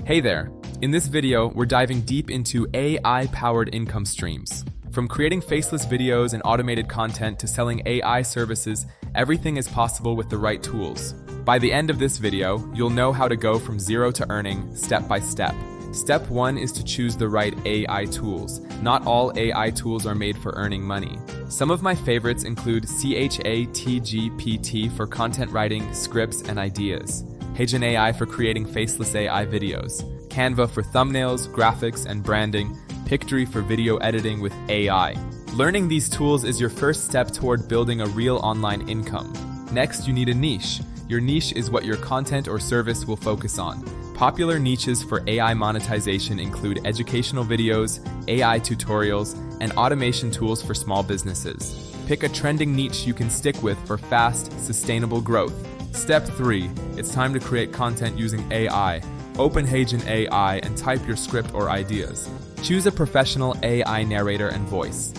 Hey there! In this video, we're diving deep into AI-powered income streams. From creating faceless videos and automated content to selling AI services, everything is possible with the right tools. By the end of this video, you'll know how to go from zero to earning step by step. Step 1 is to choose the right AI tools. Not all AI tools are made for earning money. Some of my favorites include ChatGPT for content writing, scripts, and ideas, HeyGen AI for creating faceless AI videos, Canva for thumbnails, graphics, and branding, Pictory for video editing with AI. Learning these tools is your first step toward building a real online income. Next, you need a niche. Your niche is what your content or service will focus on. Popular niches for AI monetization include educational videos, AI tutorials, and automation tools for small businesses. Pick a trending niche you can stick with for fast, sustainable growth. Step 3. It's time to create content using AI. Open HeyGen AI and type your script or ideas. Choose a professional AI narrator and voice.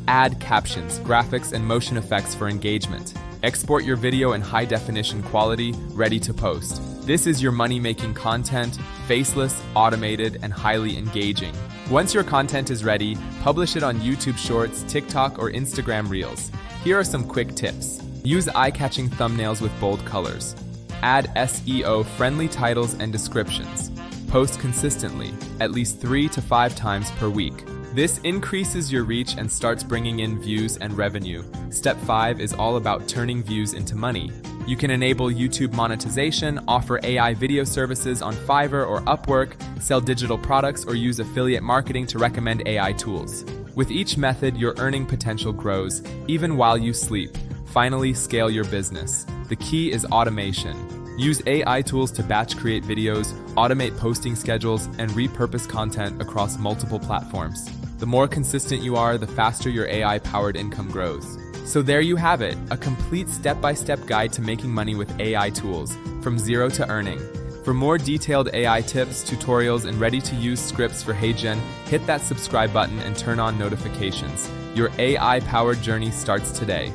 Add captions, graphics, and motion effects for engagement. Export your video in high-definition quality, ready to post. This is your money-making content, faceless, automated, and highly engaging. Once your content is ready, publish it on YouTube Shorts, TikTok, or Instagram Reels. Here are some quick tips. Use eye-catching thumbnails with bold colors. Add SEO-friendly titles and descriptions. Post consistently, at least 3 to 5 times per week. This increases your reach and starts bringing in views and revenue. Step 5 is all about turning views into money. You can enable YouTube monetization, offer AI video services on Fiverr or Upwork, sell digital products, or use affiliate marketing to recommend AI tools. With each method, your earning potential grows, even while you sleep. Finally, scale your business. The key is automation. Use AI tools to batch create videos, automate posting schedules, and repurpose content across multiple platforms. The more consistent you are, the faster your AI-powered income grows. So there you have it, a complete step-by-step guide to making money with AI tools, from zero to earning. For more detailed AI tips, tutorials, and ready-to-use scripts for HeyGen, hit that subscribe button and turn on notifications. Your AI-powered journey starts today.